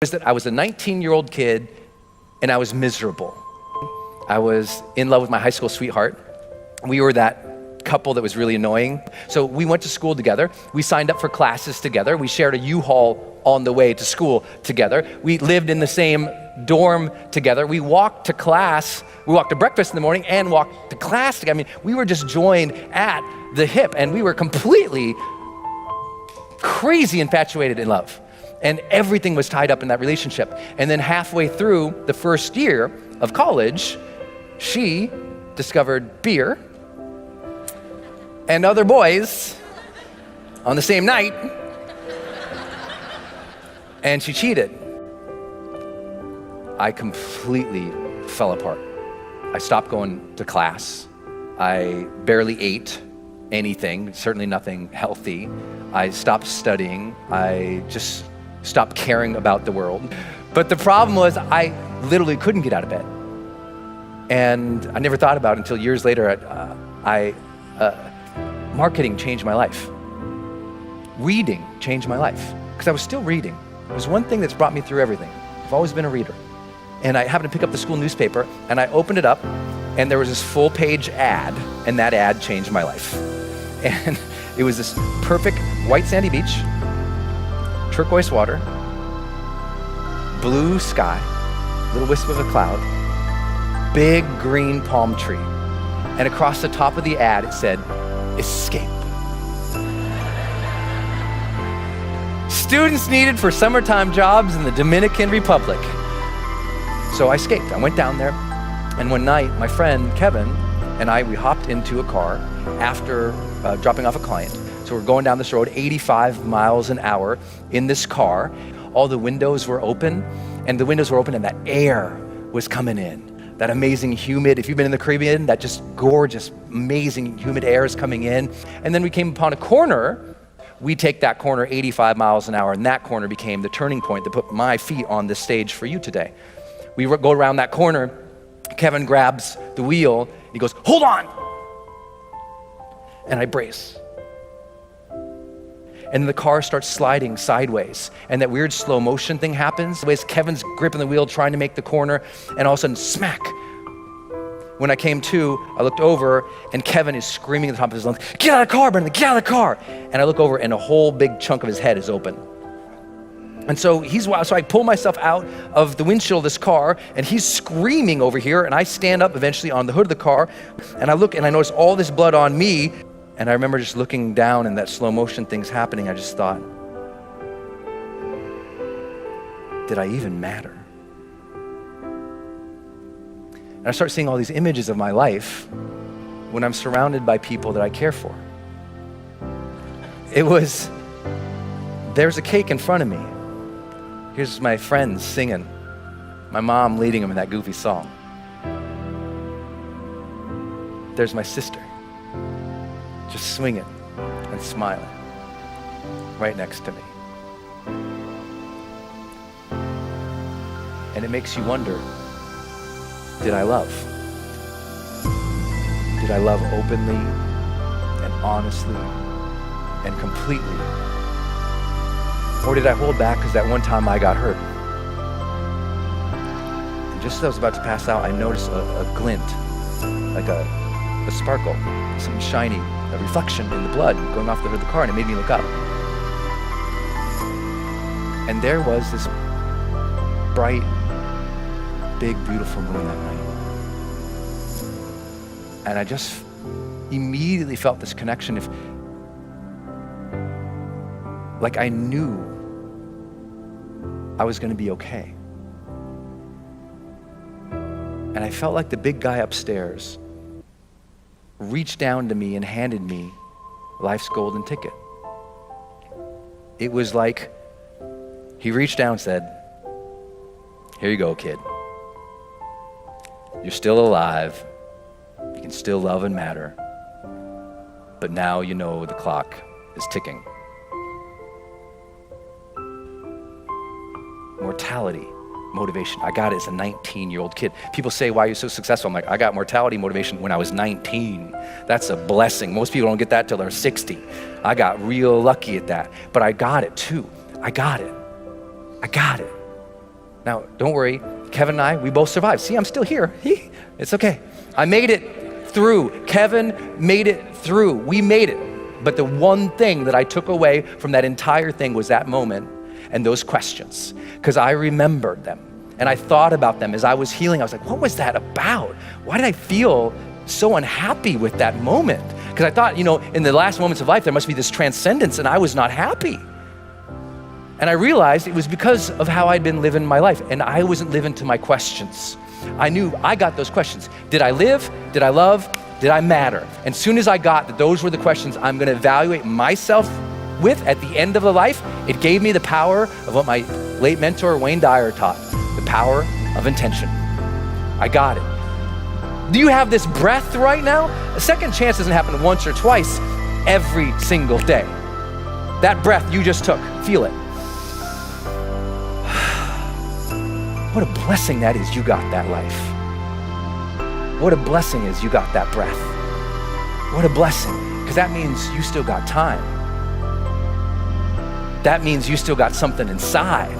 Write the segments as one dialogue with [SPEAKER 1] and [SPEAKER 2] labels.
[SPEAKER 1] Was that I was a 19-year-old kid and I was miserable. I was in love with my high school sweetheart. We were that couple that was really annoying. So we went to school together. We signed up for classes together. We shared a U-Haul on the way to school together. We lived in the same dorm together. We walked to class. We walked to breakfast in the morning and walked to class together. I mean, we were just joined at the hip and we were completely crazy infatuated in love. And everything was tied up in that relationship. And then halfway through the first year of college, she discovered beer and other boys on the same night, and she cheated. I completely fell apart. I stopped going to class. I barely ate anything, certainly nothing healthy. I stopped studying. I just stopped caring about the world. But the problem was I literally couldn't get out of bed. And I never thought about it until years later. Marketing changed my life. Reading changed my life, because I was still reading. It was one thing that's brought me through everything. I've always been a reader. And I happened to pick up the school newspaper, and I opened it up, and there was this full-page ad, and that ad changed my life. And it was this perfect white sandy beach, turquoise water, blue sky, little wisp of a cloud, big green palm tree. And across the top of the ad, it said, "Escape." Students needed for summertime jobs in the Dominican Republic. So I escaped. I went down there, and one night, my friend Kevin and I, we hopped into a car after dropping off a client. So we're going down this road, 85 miles an hour in this car. All the windows were open, and that air was coming in. That amazing humid, if you've been in the Caribbean, that just gorgeous, amazing humid air is coming in. And then we came upon a corner. We take that corner 85 miles an hour, and that corner became the turning point that put my feet on this stage for you today. We go around that corner. Kevin grabs the wheel. He goes, "Hold on." And I brace. And the car starts sliding sideways, and that weird slow motion thing happens. Kevin's gripping the wheel, trying to make the corner, and all of a sudden, smack. When I came to, I looked over, and Kevin is screaming at the top of his lungs, "Get out of the car, Brendon, get out of the car." And I look over, and a whole big chunk of his head is open. And so I pull myself out of the windshield of this car, and he's screaming over here, and I stand up eventually on the hood of the car, and I look, and I notice all this blood on me. And I remember just looking down and that slow motion thing's happening. I just thought, did I even matter? And I start seeing all these images of my life when I'm surrounded by people that I care for. There's a cake in front of me. Here's my friends singing. My mom leading them in that goofy song. There's my sister, just swinging and smiling right next to me. And it makes you wonder, did I love? Did I love openly and honestly and completely? Or did I hold back because that one time I got hurt? And just as I was about to pass out, I noticed a glint, like a sparkle, something shiny, a reflection in the blood going off the hood of the car, and it made me look up. And there was this bright, big, beautiful moon that night. And I just immediately felt this connection, like I knew I was going to be okay. And I felt like the big guy upstairs reached down to me and handed me life's golden ticket. It was like he reached down and said, "Here you go, kid. You're still alive. You can still love and matter. But now you know the clock is ticking." Mortality, motivation. I got it as a 19-year-old kid. People say, "Why are you so successful?" I'm like, I got mortality motivation when I was 19. That's a blessing. Most people don't get that till they're 60. I got real lucky at that. But I got it too. I got it. Now, don't worry, Kevin and I, we both survived. See, I'm still here. It's okay. I made it through. Kevin made it through. We made it. But the one thing that I took away from that entire thing was that moment and those questions, because I remembered them and I thought about them as I was healing. I was like, what was that about? Why did I feel so unhappy with that moment? Because I thought, in the last moments of life, there must be this transcendence, and I was not happy. And I realized it was because of how I'd been living my life, and I wasn't living to my questions. I knew I got those questions. Did I live? Did I love? Did I matter? And soon as I got that those were the questions I'm gonna evaluate myself with at the end of the life, it gave me the power of what my late mentor, Wayne Dyer, taught, the power of intention. I got it. Do you have this breath right now? A second chance doesn't happen once or twice, every single day. That breath you just took, feel it. What a blessing that is you got that life. What a blessing is you got that breath. What a blessing, because that means you still got time. That means you still got something inside.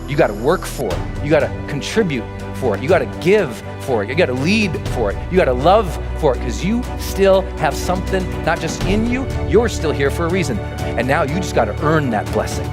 [SPEAKER 1] You got to work for it. You got to contribute for it. You got to give for it. You got to lead for it. You got to love for it, because you still have something not just in you, you're still here for a reason. And now you just got to earn that blessing.